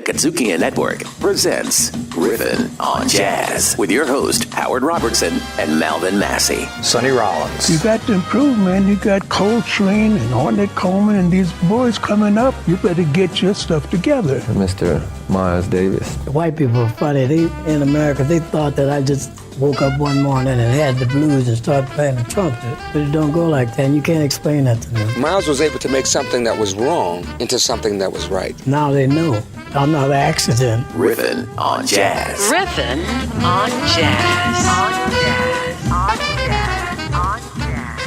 Katsukian Network presents Riffin' on Jazz with your host, Howard Robertson and Malvin Massey. Sonny Rollins. You got to improve, man. You got Coltrane and Ornette Coleman and these boys coming up. You better get your stuff together. Mr. Miles Davis. White people are funny. In America, they thought that I just woke up one morning and had the blues and started playing the trumpet. But it don't go like that, and you can't explain that to them. Miles was able to make something that was wrong into something that was right. Now they know. I'm not an accident. Riffin' on Jazz. Riffin' on Jazz. On Jazz. On Jazz. On Jazz.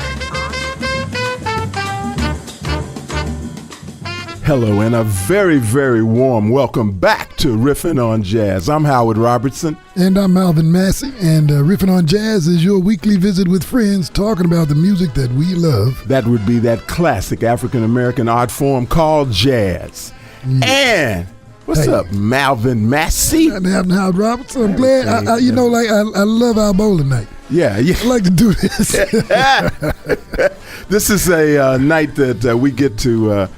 Hello, and a very, very warm welcome back to Riffin' on Jazz. I'm Howard Robertson. And I'm Malvin Massey, and Riffin' on Jazz is your weekly visit with friends talking about the music that we love. That would be that classic African-American art form called jazz. Yeah. And what's up, Malvin Massey? And Howard Robertson. I'm glad. I love our bowling night. Yeah. I like to do this. This is a night that we get to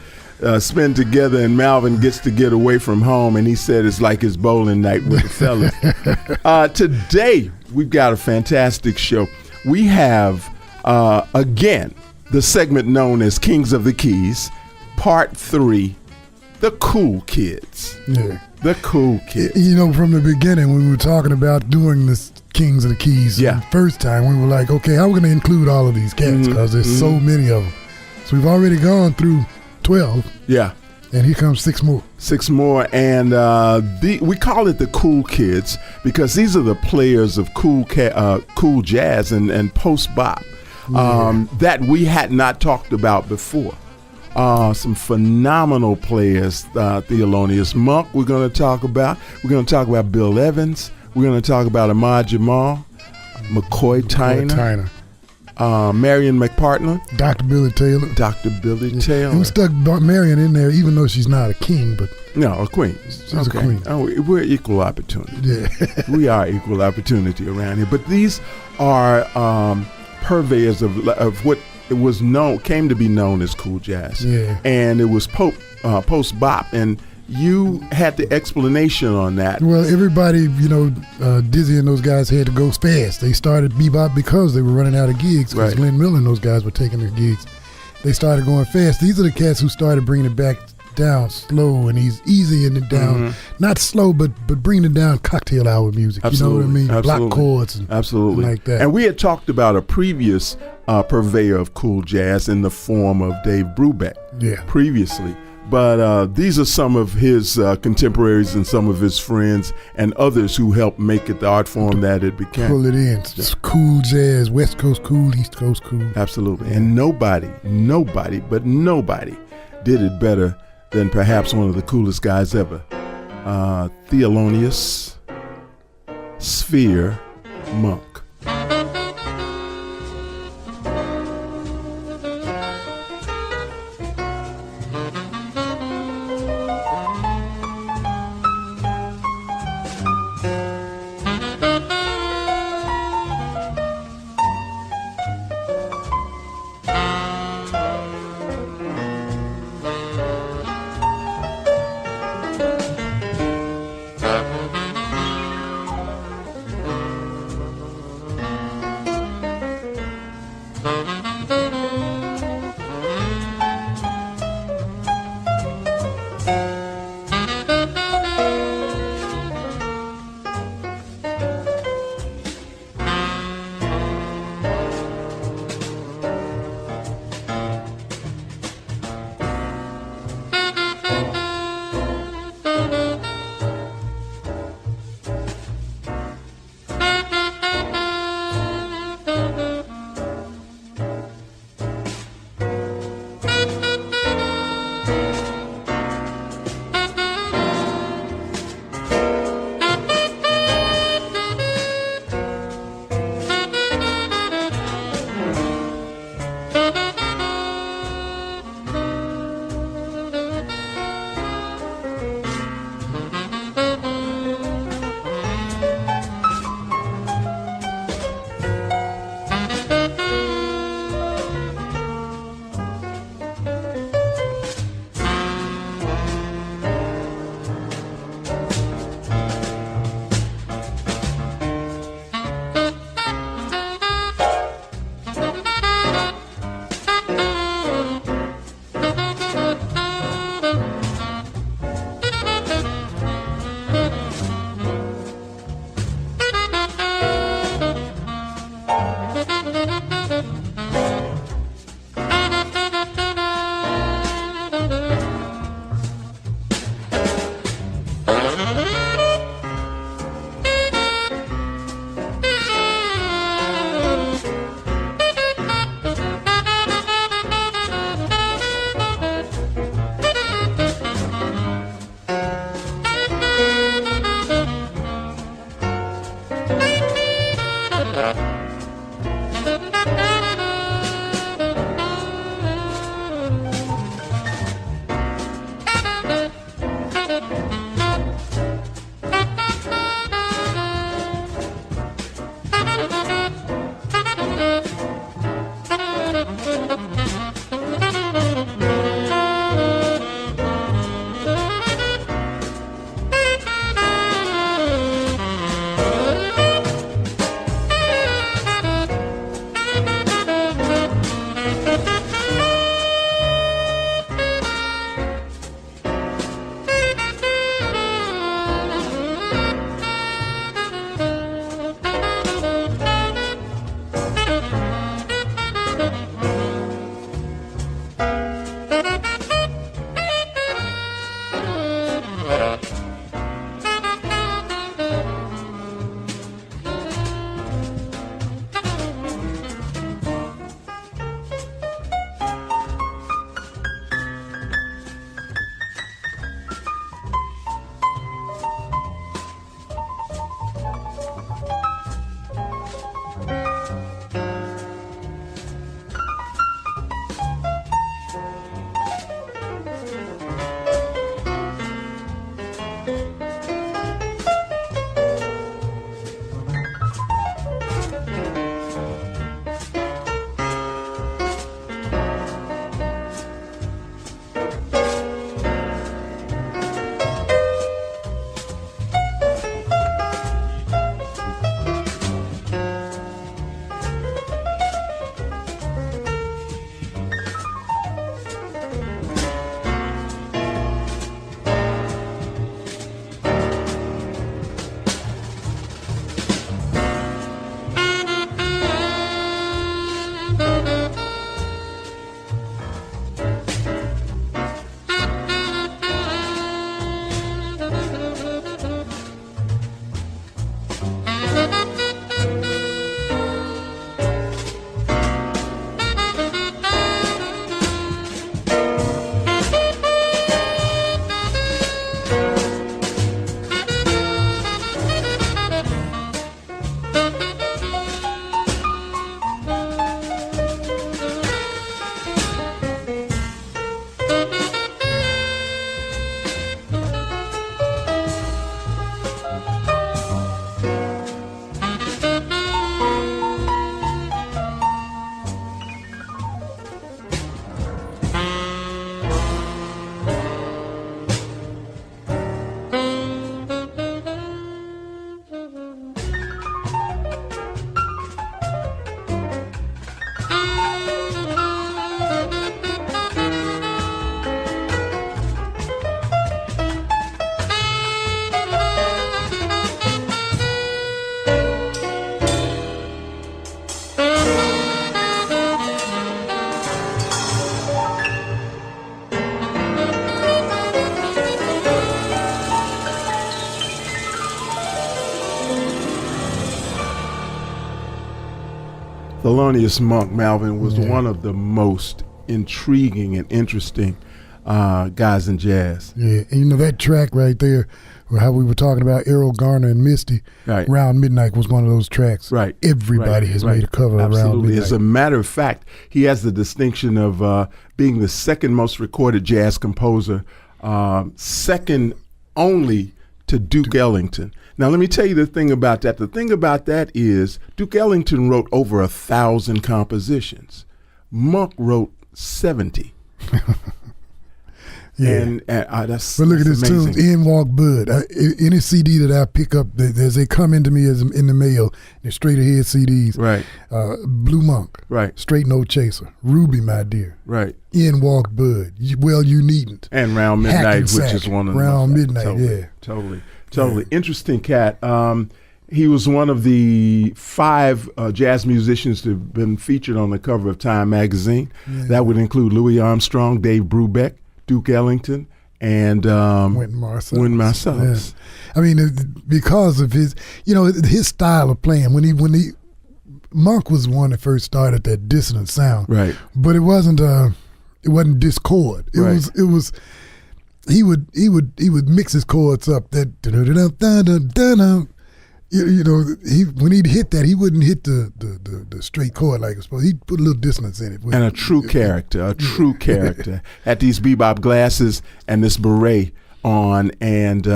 spend together, and Malvin gets to get away from home, and he said it's like his bowling night with the fellas. Today, we've got a fantastic show. We have, again, the segment known as Kings of the Keys, Part 3, The Cool Kids. Yeah. The Cool Kids. You know, from the beginning, when we were talking about doing this Kings of the Keys, the first time, we were like, okay, how are we going to include all of these cats? Because there's so many of them. So we've already gone through 12. Yeah. And here comes 6 more. 6 more, and we call it the Cool Kids because these are the players of cool jazz and post-bop that we had not talked about before. Some phenomenal players, Thelonius Monk we're going to talk about. We're going to talk about Bill Evans. We're going to talk about AHMAD Jamal, McCOY Tyner. Marion McPartland. Dr. Billy Taylor. And we stuck Marion in there even though she's not a king, but... No, a queen. She's a queen. Oh, we're equal opportunity. Yeah. We are equal opportunity around here. But these are purveyors of what it was came to be known as cool jazz. Yeah. And it was post-bop, and you had the explanation on that. Well, everybody, Dizzy and those guys had to go fast. They started bebop because they were running out of gigs, because Glenn Miller and those guys were taking their gigs. They started going fast. These are the cats who started bringing it back down slow, and he's easy in it down. Not slow, but bringing it down cocktail hour music. Absolutely. You know what I mean? Absolutely. Block chords and like that. And we had talked about a previous purveyor of cool jazz in the form of Dave Brubeck previously. But these are some of his contemporaries and some of his friends and others who helped make it the art form that it became. Pull it in. It's cool jazz, West Coast cool, East Coast cool. Absolutely. And nobody did it better than perhaps one of the coolest guys ever, Thelonious Sphere Monk. Thelonious Monk, Malvin, was one of the most intriguing and interesting guys in jazz. Yeah, and you know that track right there, how we were talking about Errol Garner and Misty, Round Midnight was one of those tracks. Right. Everybody has made a cover of Round Midnight. As a matter of fact, he has the distinction of being the second most recorded jazz composer, second only to Duke Ellington. Now, let me tell you the thing about that. The thing about that is Duke Ellington wrote over 1,000 compositions. Monk wrote 70. Yeah, that's but look at this amazing. tune, In Walk Bud. Any CD that I pick up, as they come into me as in the mail, they're straight ahead CDs. Right. Blue Monk. Right. Straight No Chaser. Ruby, My Dear. Right. In Walk Bud. Well, You Needn't. And Round Midnight, Hackensack, which is one of the Round most, Midnight. Totally. Interesting cat. He was one of the 5 jazz musicians to have been featured on the cover of Time magazine. Yeah. That would include Louis Armstrong, Dave Brubeck, Duke Ellington, and Wynton Marsalis. Yeah. I mean, because of his style of playing. When he Monk was the one that first started that dissonant sound, right? But it wasn't discord. It was. He would mix his chords up. That when he'd hit that, he wouldn't hit the straight chord like it's supposed. He'd put a little dissonance in it. And a true character. Had these bebop glasses and this beret on, and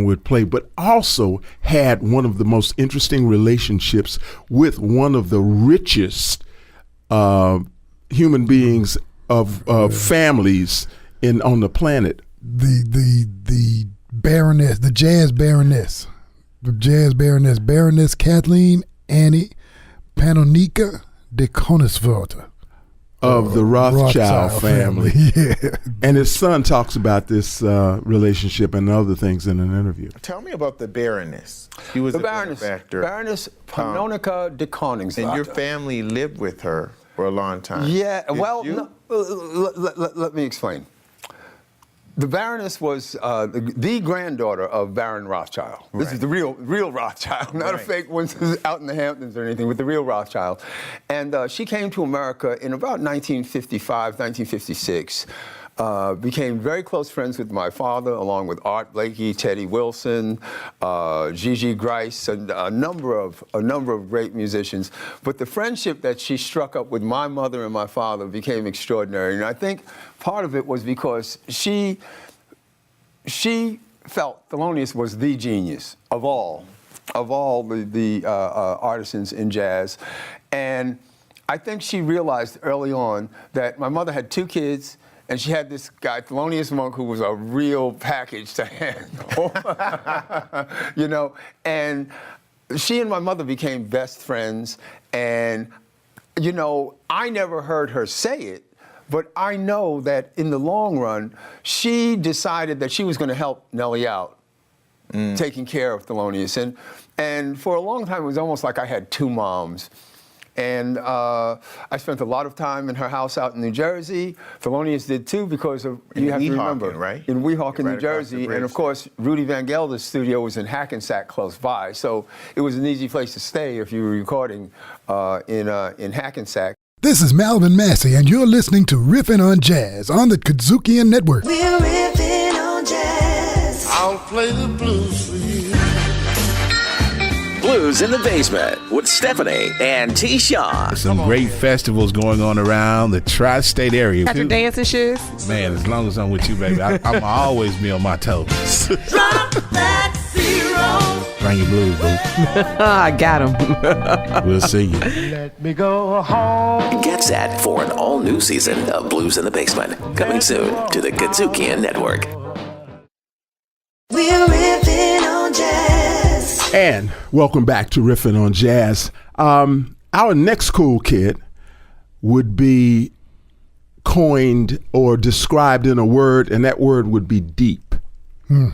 would play, but also had one of the most interesting relationships with one of the richest human beings of families on the planet. The Baroness, the jazz Baroness. Baroness Kathleen Annie Panonica de Koningsvoorde. Of the Rothschild family. Yeah. And his son talks about this relationship and other things in an interview. Tell me about the Baroness. She was the benefactor. Baroness Panonica de Koningsvoorde. And your family lived with her for a long time. Yeah, let me explain. The Baroness was the granddaughter of Baron Rothschild. This is the real Rothschild, not a fake one out in the Hamptons or anything, but the real Rothschild. And she came to America in about 1955, 1956. Became very close friends with my father, along with Art Blakey, Teddy Wilson, Gigi Grice, and a number of great musicians. But the friendship that she struck up with my mother and my father became extraordinary. And I think part of it was because she felt Thelonious was the genius of all the artisans in jazz. And I think she realized early on that my mother had 2 kids, and she had this guy, Thelonious Monk, who was a real package to handle, and she and my mother became best friends. And, I never heard her say it, but I know that in the long run, she decided that she was going to help Nellie out, taking care of Thelonious. And for a long time, it was almost like I had 2 moms. And I spent a lot of time in her house out in New Jersey. Thelonious did too, because of, you have to remember, right? In Weehawken, New Jersey. And of course, Rudy Van Gelder's studio was in Hackensack close by. So it was an easy place to stay if you were recording in Hackensack. This is Malvin Massey, and you're listening to Riffin' on Jazz on the Kazukian Network. We're riffing on jazz. I'll play the blues for you. Blues in the Basement with Stephanie and T-Shawn. Some great festivals going on around the tri-state area. Got your dancing shoes? Man, as long as I'm with you, baby, I'm always be on my toes. Drop that zero. Bring your blues, boo. I got him. We'll see you. Let me go home. Get set for an all-new season of Blues in the Basement, coming soon to the Kazukian Network. We're riffing on jazz. And welcome back to Riffin' on Jazz. Our next cool kid would be coined or described in a word, and that word would be deep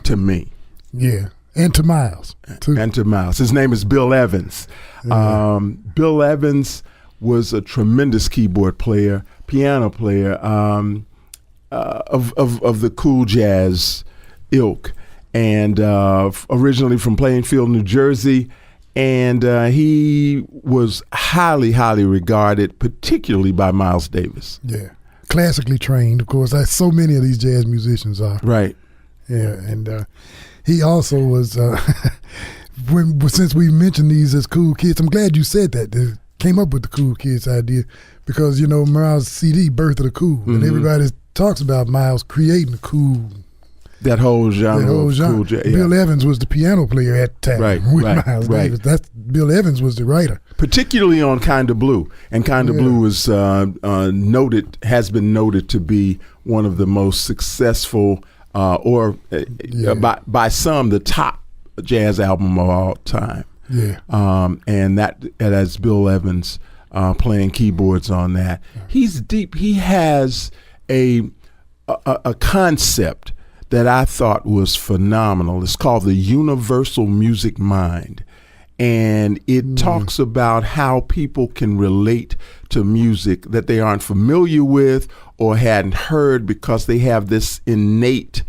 to me. Yeah, and to Miles. Too. And to Miles. His name is Bill Evans. Yeah. Bill Evans was a tremendous keyboard player, piano player of the cool jazz ilk. And originally from Plainfield, New Jersey, And he was highly, highly regarded, particularly by Miles Davis. Yeah. Classically trained, of course, as so many of these jazz musicians are. Right. Yeah, and he also was, since we mentioned these as cool kids, I'm glad you said that. They came up with the cool kids idea because, you know, Miles' CD, Birth of the Cool, and everybody talks about Miles creating the cool. That whole genre. Cool jazz. Bill Evans was the piano player at the time with Miles Davis. Bill Evans was the writer. Particularly on Kinda Blue. And Kinda Blue is has been noted to be one of the most successful by some the top jazz album of all time. Yeah. And that has Bill Evans playing keyboards on that. He's deep. He has a concept that I thought was phenomenal. It's called the Universal Music Mind. And it talks about how people can relate to music that they aren't familiar with or hadn't heard because they have this innate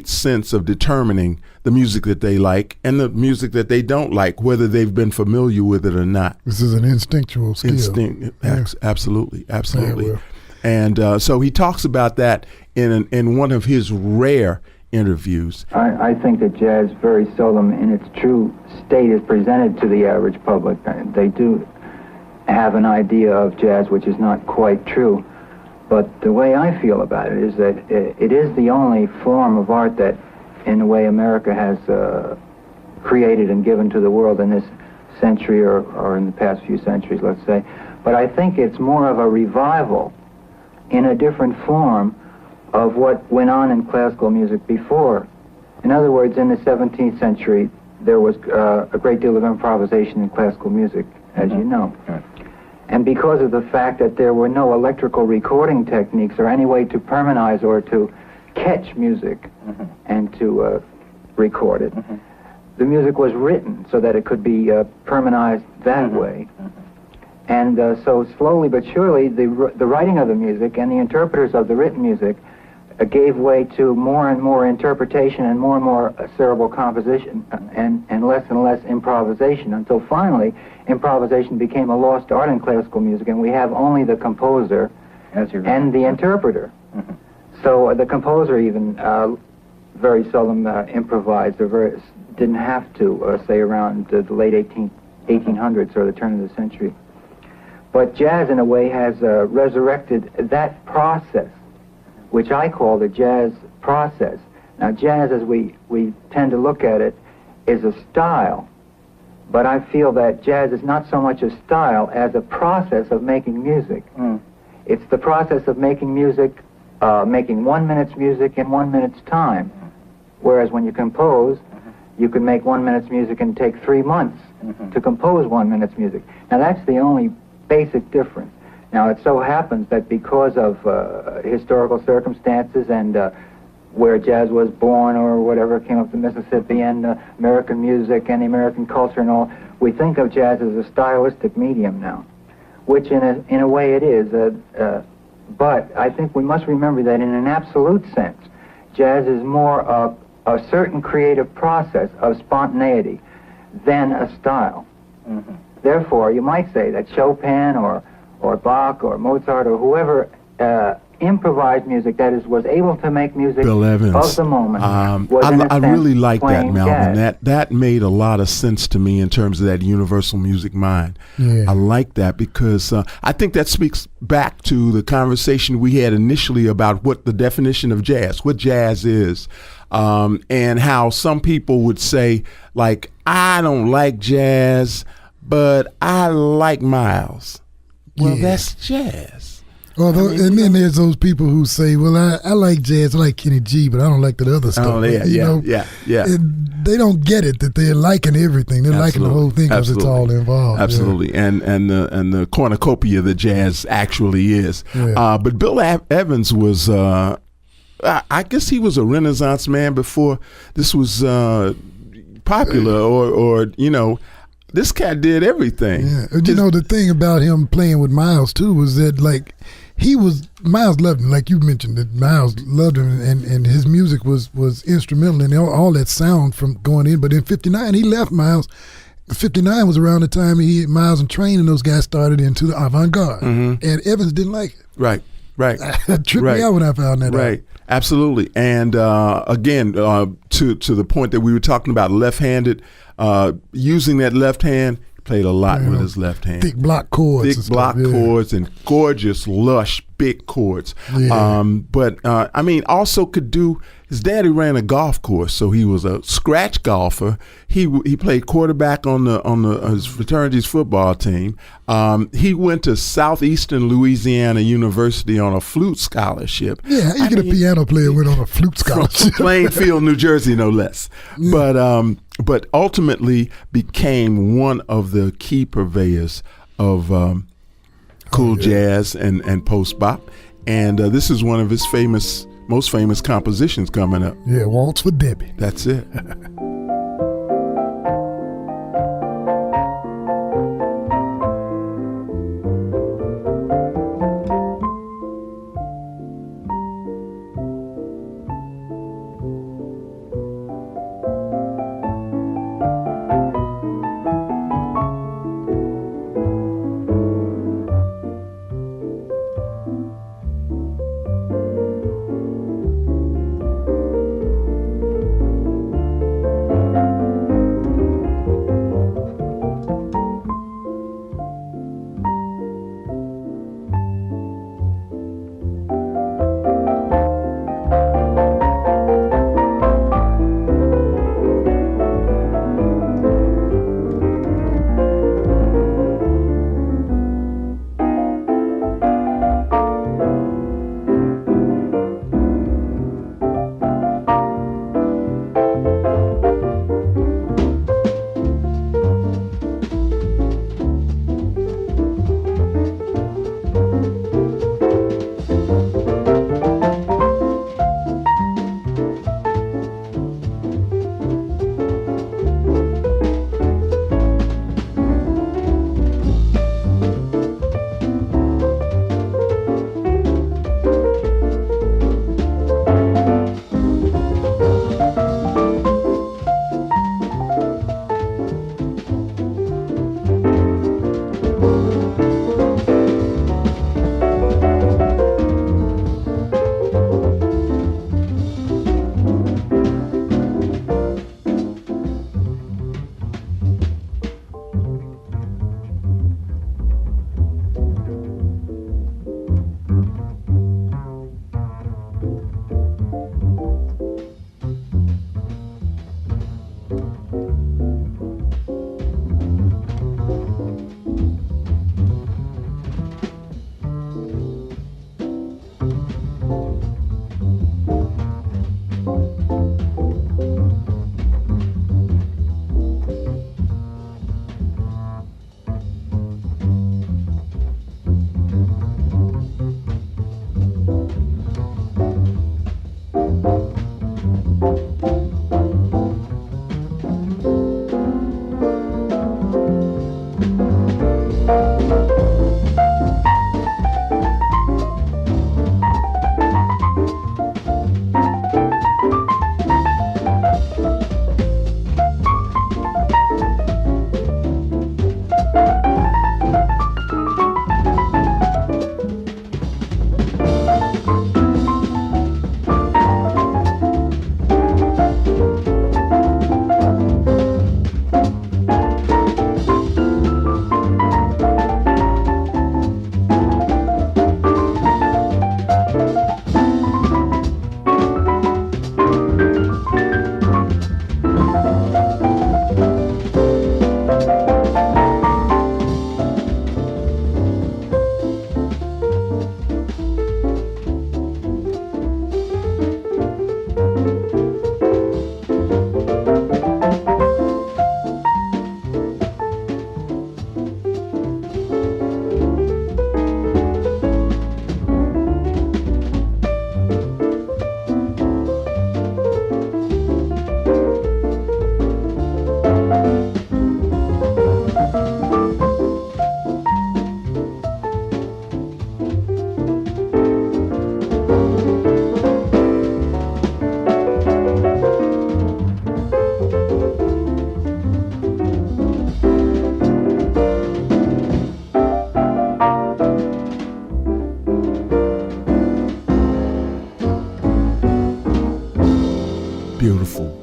sense of determining the music that they like and the music that they don't like, whether they've been familiar with it or not. This is an instinctual skill. Absolutely. Yeah, And so he talks about that in one of his rare interviews. I think that jazz very seldom in its true state is presented to the average public. They do have an idea of jazz which is not quite true. But the way I feel about it is that it is the only form of art that, in a way, America has created and given to the world in this century or in the past few centuries, let's say. But I think it's more of a revival in a different form of what went on in classical music before. In other words, in the 17th century, there was a great deal of improvisation in classical music, as you know. And because of the fact that there were no electrical recording techniques or any way to permanentize or to catch music and to record it, the music was written so that it could be permanentized that way. And so slowly but surely, the writing of the music and the interpreters of the written music gave way to more and more interpretation and more cerebral composition and less improvisation, until finally improvisation became a lost art in classical music, and we have only the composer and the interpreter. So the composer even very seldom improvised or didn't have to, say around the late 1800s or the turn of the century. But jazz, in a way, has resurrected that process, which I call the jazz process. Now, jazz, as we tend to look at it, is a style. But I feel that jazz is not so much a style as a process of making music. It's the process of making music, making 1 minute's music in 1 minute's time. Whereas when you compose, you can make 1 minute's music and take 3 months to compose 1 minute's music. Now, that's the only basic difference. Now, it so happens that because of historical circumstances and where jazz was born or whatever came up the Mississippi and American music and the American culture and all, we think of jazz as a stylistic medium now, which in a way it is. But I think we must remember that in an absolute sense, jazz is more of a certain creative process of spontaneity than a style. Therefore, you might say that Chopin or Bach or Mozart or whoever improvised music, that is, was able to make music Bill Evans. of the moment. I really like that, Malvin. Jazz. That made a lot of sense to me in terms of that universal music mind. Yeah. I like that because I think that speaks back to the conversation we had initially about what the definition of jazz, what jazz is, and how some people would say, like, I don't like jazz, but I like Miles. Well, that's jazz. Although, and then there's those people who say, well, I like jazz, I like Kenny G, but I don't like that other stuff. Oh, yeah. And they don't get it, that they're liking everything. They're liking the whole thing because it's all involved. Absolutely. Yeah. And the cornucopia that jazz actually is. Yeah. But Bill Evans was, I guess he was a Renaissance man before this was popular or this cat did everything. Yeah. You know, the thing about him playing with Miles, too, was that, like, Miles loved him, like you mentioned, that Miles loved him, and his music was instrumental in all that sound from going in. But in '59, he left Miles. '59 was around the time Miles and Train and those guys started into the avant-garde, and Evans didn't like it. Right. That tripped me out when I found that out. Right. Absolutely. And again, to the point that we were talking about, left-handed, using that left hand, played a lot with his left hand. Thick block chords. Thick block chords and gorgeous, lush, big chords. Yeah. But I mean, also could do. His daddy ran a golf course, so he was a scratch golfer. He played quarterback on his fraternity's football team. He went to Southeastern Louisiana University on a flute scholarship. Yeah, you get a piano player went on a flute scholarship. From Plainfield, New Jersey, no less. Yeah. But ultimately became one of the key purveyors of cool jazz and post bop. And this is one of his most famous compositions coming up. Yeah, Waltz for Debbie. That's it.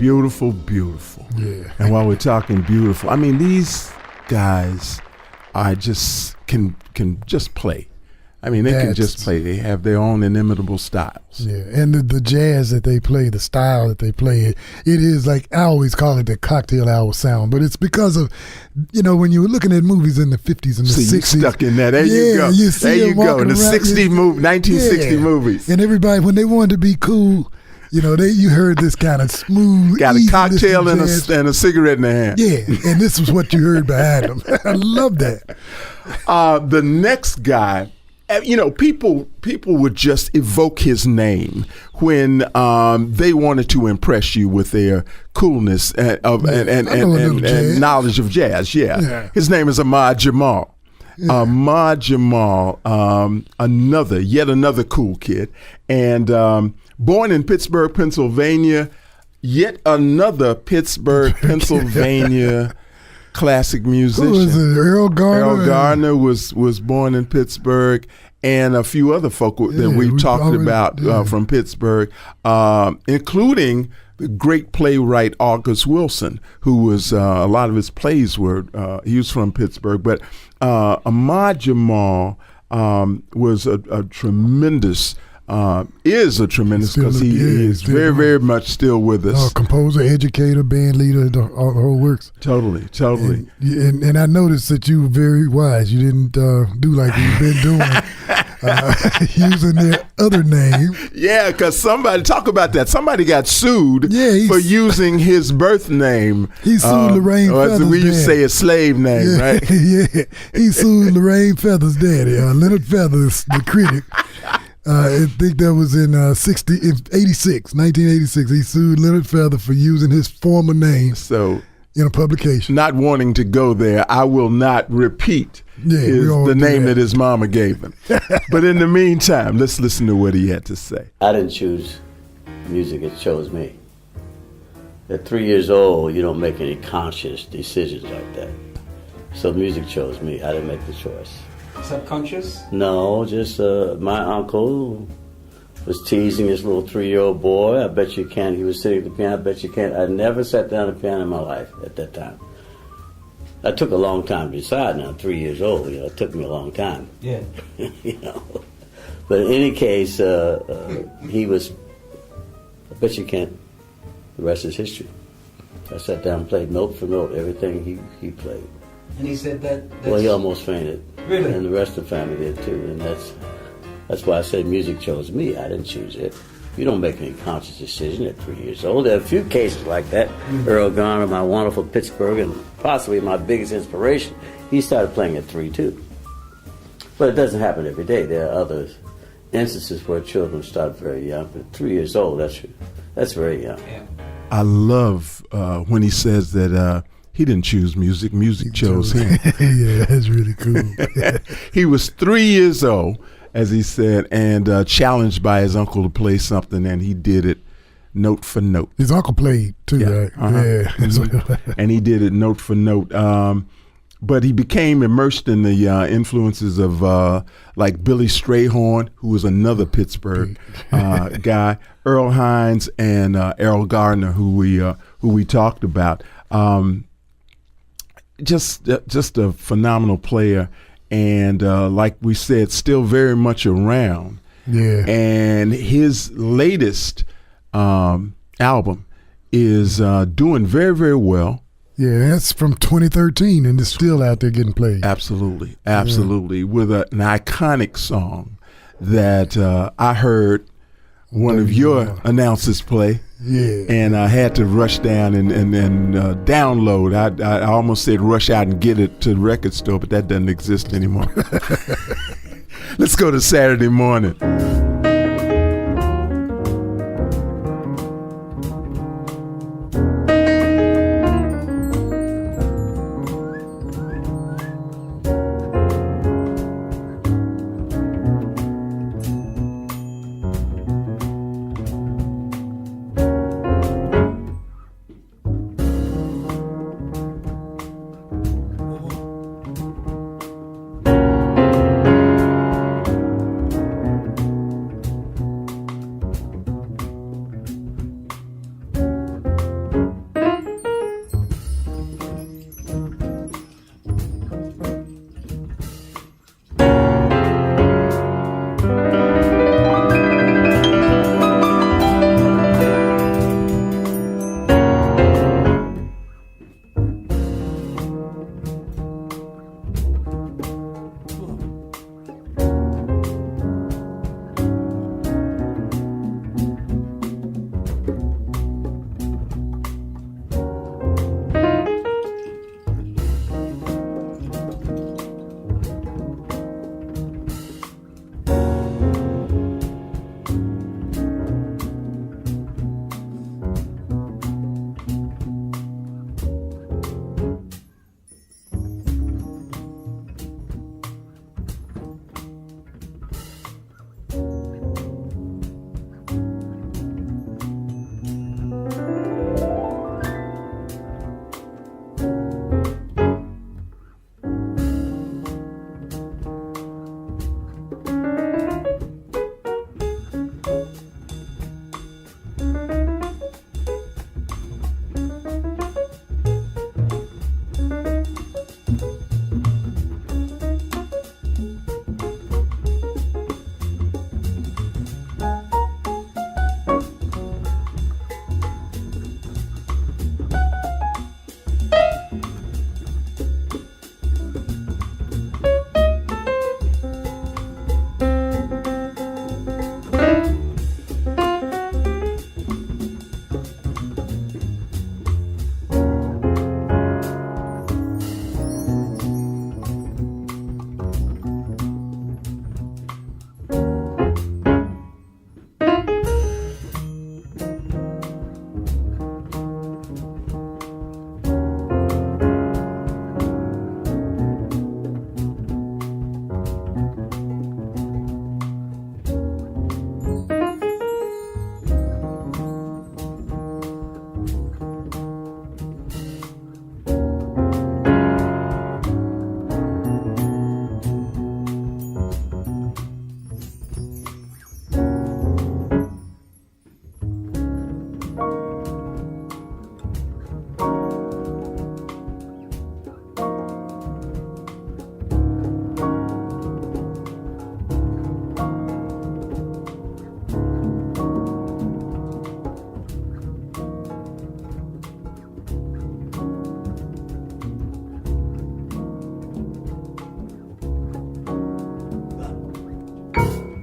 beautiful, beautiful. Yeah. And while we're talking beautiful, I mean, these guys are just can just play. I mean, they can just play. They have their own inimitable styles. Yeah, and the jazz that they play, the style that they play, it is like, I always call it the cocktail hour sound, but it's because of, when you were looking at movies in the 50s and the 60s. You stuck in that. There you go. There you go. In the 1960 movies. And everybody, when they wanted to be cool, you heard this kind of smooth, got a cocktail and a cigarette in their hand. Yeah, and this was what you heard behind them. I love that. The next guy, people would just evoke his name when they wanted to impress you with their coolness and knowledge of jazz. Yeah. His name is Ahmad Jamal. Yeah. Ahmad Jamal, yet another cool kid, and born in Pittsburgh, Pennsylvania, yet another Pittsburgh, Pennsylvania classic musician. Who was it? Earl Garner? Earl Garner was born in Pittsburgh, and a few other folk that we talked about from Pittsburgh, including the great playwright August Wilson, who was a lot of his plays were he was from Pittsburgh. But Ahmad Jamal was a tremendous. Is a tremendous, because he is very, very much still with us. Composer, educator, band leader, the whole works. Totally. And I noticed that you were very wise. You didn't do like you've been doing, using their other name. Yeah, because somebody got sued for using his birth name. He sued Lorraine Feather's we used to say a slave name, right? Yeah, he sued Lorraine Feather's daddy, Leonard Feathers, the critic. I think that was in 1986. He sued Leonard Feather for using his former name in a publication. Not wanting to go there, I will not repeat the name that his mama gave him. But in the meantime, let's listen to what he had to say. I didn't choose music, it chose me. At 3 years old, you don't make any conscious decisions like that. So music chose me, I didn't make the choice. Subconscious? No, just my uncle was teasing this little 3-year-old boy. I bet you can't. He was sitting at the piano. I bet you can't. I never sat down at the piano in my life at that time. I took a long time to decide. Now, 3 years old. It took me a long time. Yeah. But in any case, he was. I bet you can't. The rest is history. I sat down and played note for note everything he played. And he said that. Well, he almost fainted. Really? And the rest of the family did too. And that's why I say music chose me. I didn't choose it. You don't make any conscious decision at 3 years old. There are a few cases like that. Earl Garner, my wonderful Pittsburgh, and possibly my biggest inspiration, he started playing at 3 too. But it doesn't happen every day. There are other instances where children start very young. But 3 years old, that's very young. Yeah. I love when he says that he didn't choose music. Music chose him. Yeah, that's really cool. He was 3 years old, as he said, and challenged by his uncle to play something, and he did it note for note. His uncle played too, right? Yeah. Mm-hmm. And he did it note for note. But he became immersed in the influences of like Billy Strayhorn, who was another Pittsburgh guy, Earl Hines, and Earl Gardner, who we talked about. Just a phenomenal player, and like we said, still very much around. Yeah. And his latest album is doing very, very well. Yeah, that's from 2013, and it's still out there getting played. Absolutely, with an iconic song that I heard one of your announcers play. Yeah. And I had to rush down and download. I almost said rush out and get it to the record store, but that doesn't exist anymore. Let's go to Saturday Morning.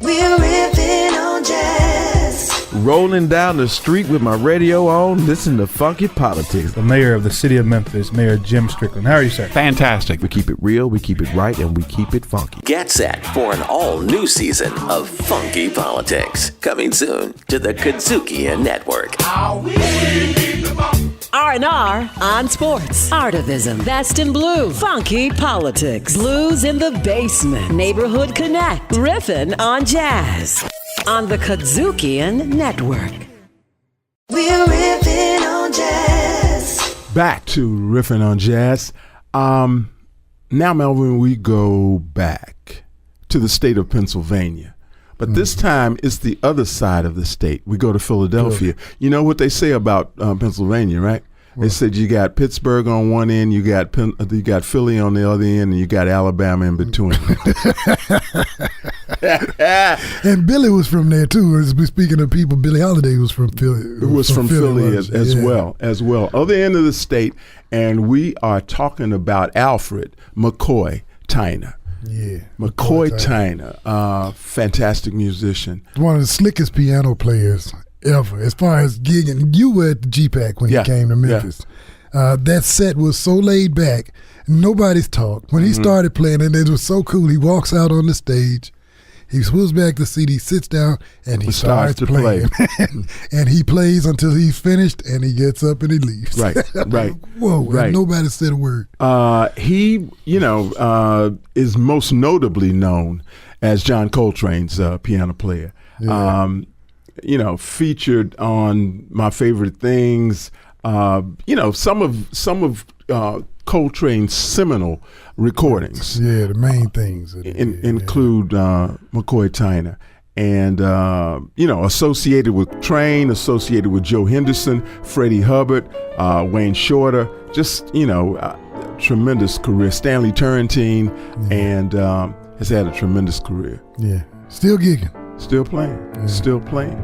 We're riffing on jazz. Rolling down the street with my radio on, listen to Funky Politics. The mayor of the city of Memphis, Mayor Jim Strickland. How are you, sir? Fantastic. We keep it real, we keep it right, and we keep it funky. Get set for an all-new season of Funky Politics. Coming soon to the Kazukian Network. R&R on sports. Artivism. Best in blue. Funky politics. Blues in the basement. Neighborhood Connect. Riffin' on jazz. On the Kazukian Network. We're riffing on jazz. Back to Riffing on Jazz. Now, Malvin, we go back to the state of Pennsylvania. But this time, it's the other side of the state. We go to Philadelphia. You know what they say about Pennsylvania, right? They said you got Pittsburgh on one end, you got Philly on the other end, and you got Alabama in between. And Billy was from there too. Speaking of people, Billie Holiday was from Philly. From Philly as well. Other end of the state, and we are talking about Alfred McCoy Tyner. Yeah, McCoy Tyner, fantastic musician. One of the slickest piano players ever, as far as gigging. You were at the GPAC when he came to Memphis. That set was so laid back, nobody's talked. When he started playing, and it was so cool, he walks out on the stage, he pulls back the seat, he sits down, and he starts to play. And he plays until he's finished, and he gets up and he leaves. Right. Whoa, right. And nobody said a word. He, is most notably known as John Coltrane's piano player. Yeah. Featured on My Favorite Things. Some of Coltrane's seminal recordings. Yeah, the main things include McCoy Tyner, and associated with Train, associated with Joe Henderson, Freddie Hubbard, Wayne Shorter. Just tremendous career. Stanley Turrentine, and has had a tremendous career. Yeah, still gigging. Still playing. Yeah. Still playing.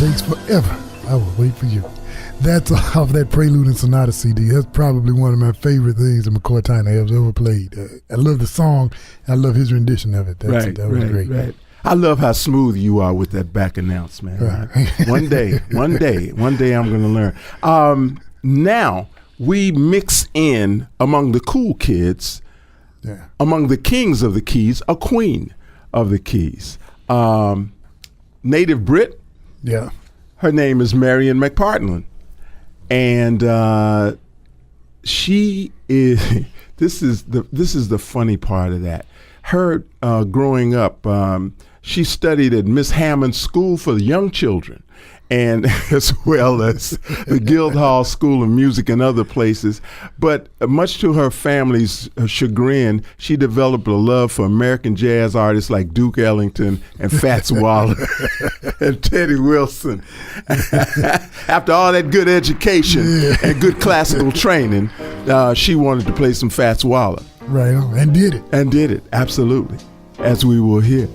takes forever, I will wait for you. That's off that Prelude and Sonata CD. That's probably one of my favorite things that McCoy Tyner has ever played. I love the song. I love his rendition of it. That was great. Right. I love how smooth you are with that back announcement. Right. One day I'm going to learn. Now we mix in among the cool kids, among the kings of the keys, a queen of the keys. Native Brit. Yeah. Her name is Marion McPartland. And she is. This is the funny part of that. Her growing up, she studied at Miss Hammond's School for Young Children, and as well as the Guildhall School of Music and other places. But much to her family's chagrin, she developed a love for American jazz artists like Duke Ellington and Fats Waller and Teddy Wilson. After all that good education and good classical training, she wanted to play some Fats Waller. Right on, and did it. And did it, absolutely, as we will hear.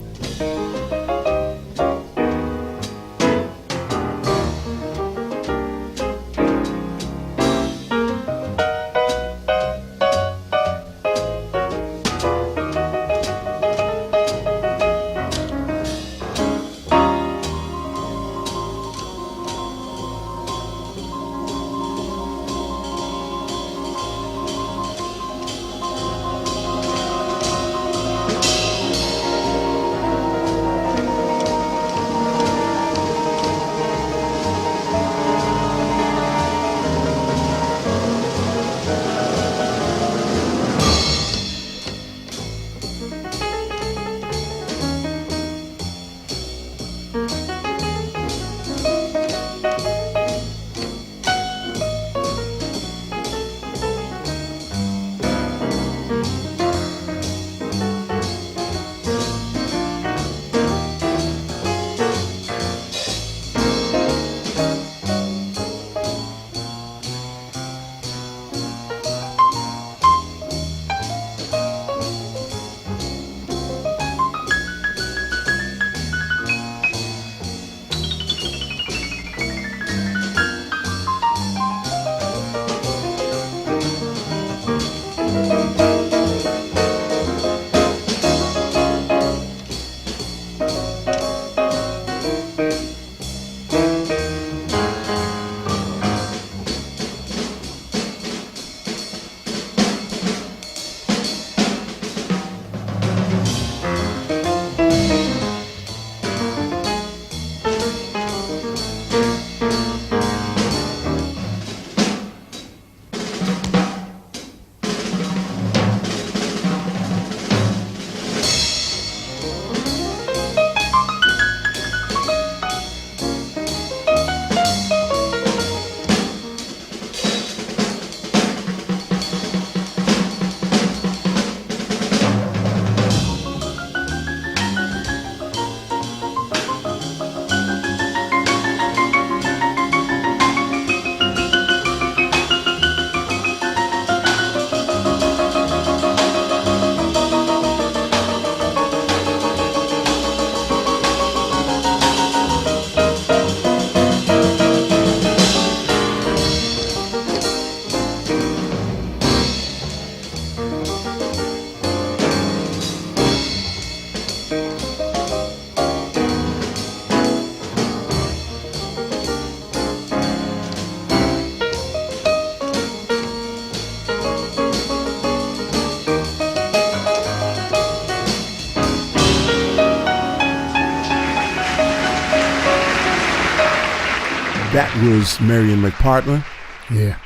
That was Marion McPartland. Yeah.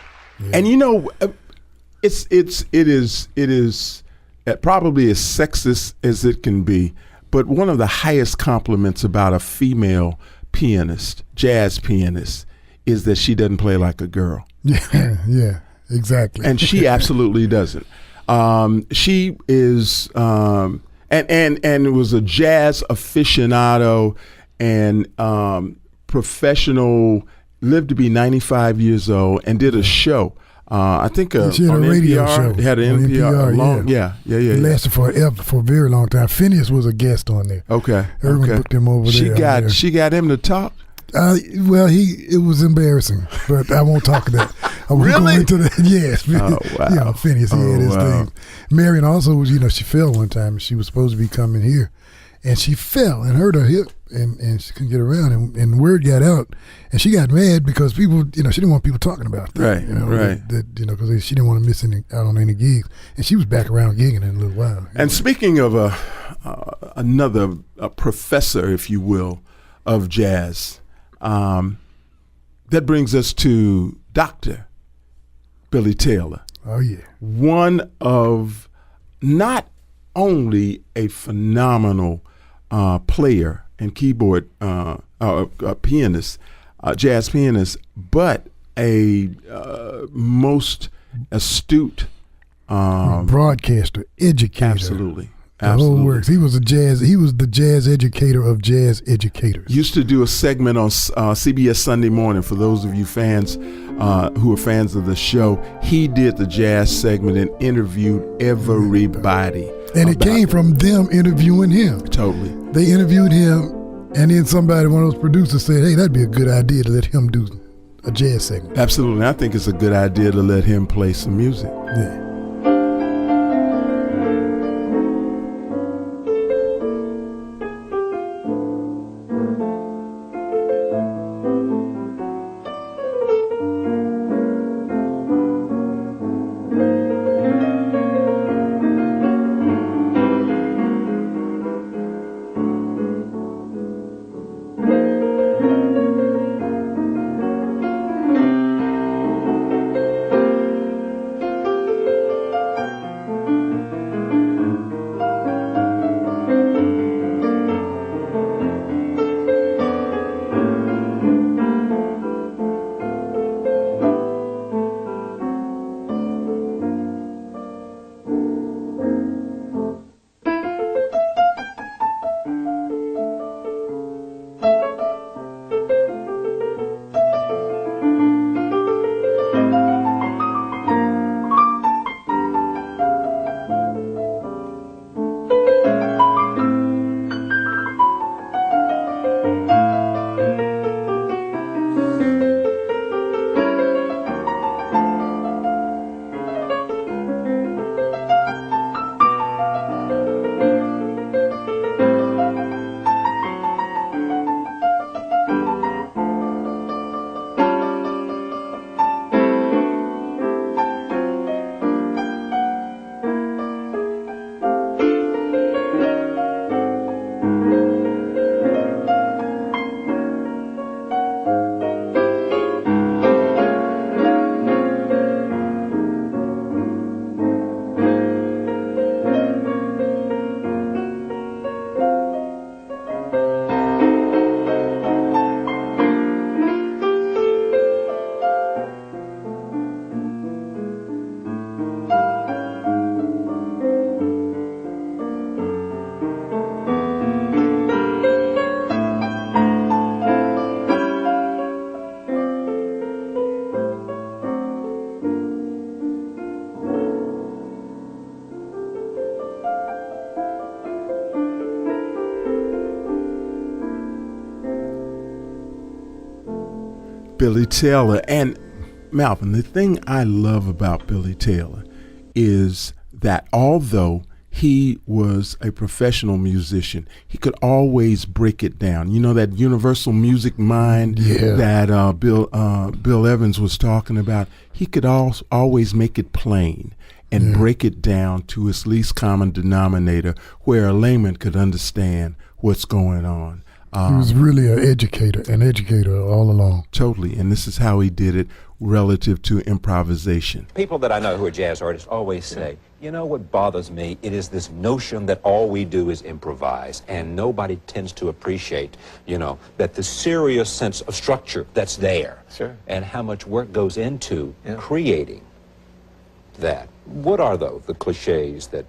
And you know, it is probably as sexist as it can be, but one of the highest compliments about a female pianist, jazz pianist, is that she doesn't play like a girl. Yeah, exactly. And she absolutely doesn't. She is, and was a jazz aficionado and professional. Lived to be 95 years old and did a show. I think she had on a radio NPR, show. Had an NPR, yeah. It lasted for a very long time. Phineas was a guest on there. Okay. Everyone booked him over She there. got him to talk. Well, it was embarrassing, but I won't talk that. I won't go into that. Yes. Oh, wow. You know, Phineas, he had his thing. Marion also was, she fell one time. She was supposed to be coming here, and she fell and hurt her hip, and she couldn't get around. And word got out, and she got mad because people, she didn't want people talking about that. Right, right. Because she didn't want to miss out on any gigs. And she was back around gigging in a little while. And speaking of another professor, if you will, of jazz, that brings us to Dr. Billy Taylor. Oh, yeah. One of not only a phenomenal player and keyboard pianist, jazz pianist, but a most astute broadcaster, educator. Absolutely. The whole works. He was the jazz educator of jazz educators. Used to do a segment on CBS Sunday Morning. For those of you fans who are fans of the show, he did the jazz segment and interviewed everybody. And it came from them interviewing him. Totally. They interviewed him, and then one of those producers said, hey, that'd be a good idea to let him do a jazz segment. Absolutely. I think it's a good idea to let him play some music. Yeah. Billy Taylor. And Malvin, the thing I love about Billy Taylor is that although he was a professional musician, he could always break it down. You know, that universal music mind that Bill Evans was talking about, he could always make it plain and break it down to its least common denominator where a layman could understand what's going on. He was really an educator all along. Totally, and this is how he did it relative to improvisation. People that I know who are jazz artists always say, you know what bothers me? It is this notion that all we do is improvise, and nobody tends to appreciate, you know, that the serious sense of structure that's there, and how much work goes into creating that. What are the cliches that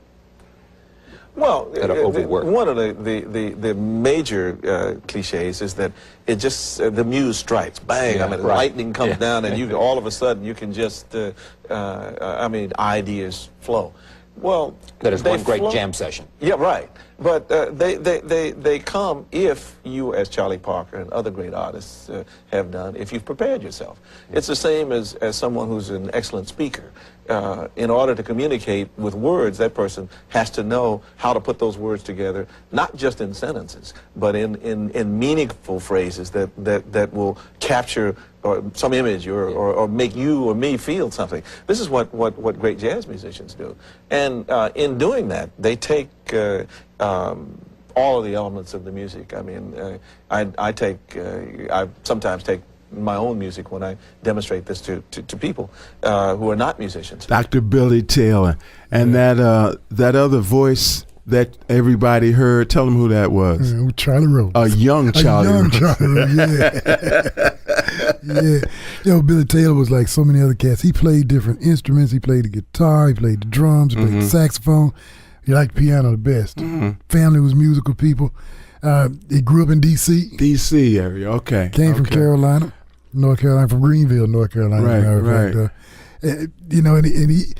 Well, that are overworked? one of the major cliches is that it just the muse strikes, bang. I mean, lightning comes down, and you all of a sudden you can just, ideas flow. Well, that is they one great flow- jam session. Yeah, right. But they come if you, as Charlie Parker and other great artists have done, if you've prepared yourself. It's the same as someone who's an excellent speaker. In order to communicate with words, that person has to know how to put those words together, not just in sentences, but in meaningful phrases that will capture some image or make you or me feel something. This is what great jazz musicians do. And in doing that, they take all of the elements of the music. I mean, I sometimes take my own music when I demonstrate this to people who are not musicians. Dr. Billy Taylor. And that other voice that everybody heard, tell them who that was. Charlie Rose. A young Charlie Rose. Charlie Rose, yeah. Yeah. You know, Billy Taylor was like so many other cats. He played different instruments. He played the guitar, he played the drums, he played the saxophone. He liked piano the best. Family was musical people. He grew up in D.C. D.C. area, okay. Came from Carolina, North Carolina, from Greenville, North Carolina. Right. You know, and he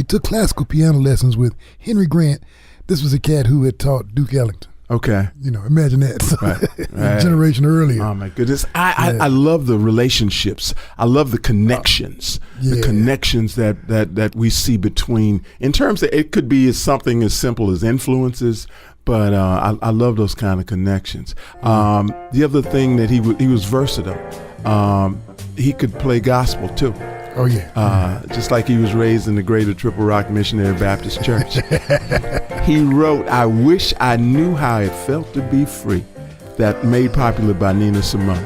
took classical piano lessons with Henry Grant. This was a cat who had taught Duke Ellington. Okay. You know, imagine that. A generation earlier. Oh, my goodness. I love the relationships. I love the connections. The connections that we see between, in terms of, it could be something as simple as influences, but I love those kind of connections. The other thing that he was versatile. He could play gospel, too. Oh, yeah. Just like he was raised in the Greater Triple Rock Missionary Baptist Church. He wrote, "I Wish I Knew How It Felt to Be Free," that made popular by Nina Simone.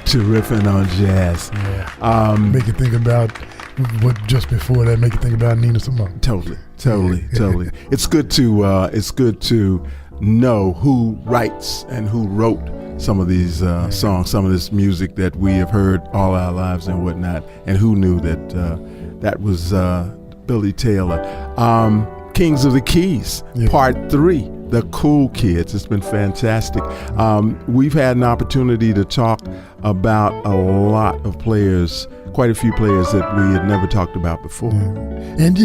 to Riffin' on Jazz. Yeah. Make you think about what just before that. Make you think about Nina Simone. Totally. It's good to know who writes and who wrote some of these songs, some of this music that we have heard all our lives and whatnot, and who knew that that was Billy Taylor. Kings of the Keys, Part 3. The Cool Kids. It's been fantastic. We've had an opportunity to talk about a lot of players, quite a few players that we had never talked about before. And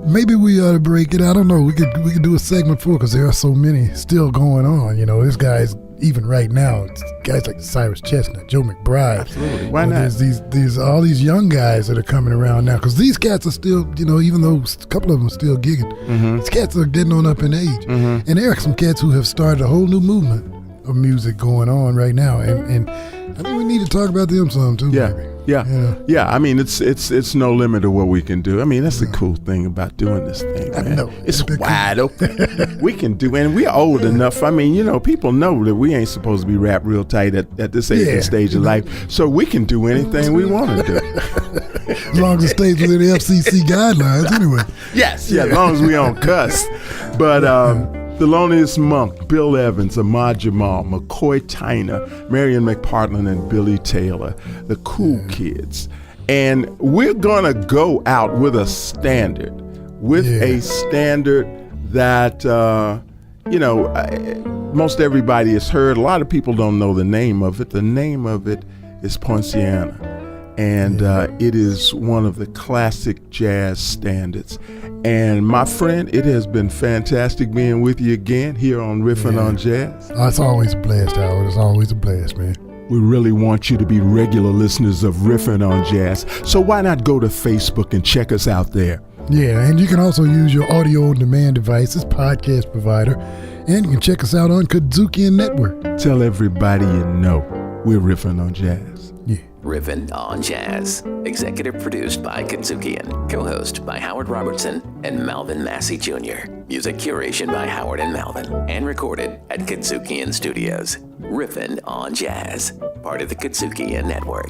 maybe we ought to break it. I don't know. We could do a segment for it because there are so many still going on. This guy's even right now. It's guys like Cyrus Chestnut, Joe McBride. Absolutely. Why not? There's all these young guys that are coming around now because these cats are still, even though a couple of them are still gigging, these cats are getting on up in age. And there are some cats who have started a whole new movement of music going on right now, and I think we need to talk about them some too. Yeah. Maybe. Yeah. I mean, it's no limit to what we can do. I mean, that's the cool thing about doing this thing, man. I know. It's wide open. We can do, and we're old enough. I mean, people know that we ain't supposed to be wrapped real tight at this age and stage of life, so we can do anything we want to do. As long as it stays within the FCC guidelines, anyway. Yes, as long as we don't cuss. But Thelonious Monk, Bill Evans, Ahmad Jamal, McCoy Tyner, Marion McPartland, and Billy Taylor, the Cool Kids. And we're going to go out with a standard, that, most everybody has heard. A lot of people don't know the name of it. The name of it is Poinciana. And it is one of the classic jazz standards. And my friend, it has been fantastic being with you again here on Riffin' on Jazz. Oh, it's always a blast, Howard. It's always a blast, man. We really want you to be regular listeners of Riffin' on Jazz. So why not go to Facebook and check us out there? Yeah, and you can also use your audio-on-demand devices, podcast provider, and you can check us out on Kazukian Network. Tell everybody you know we're Riffin' on Jazz. Yeah. Riffin' on Jazz. Executive produced by Kazukian. Co-host by Howard Robertson and Malvin Massey Jr. Music curation by Howard and Malvin. And recorded at Kazukian Studios. Riffin' on Jazz. Part of the Kazukian Network.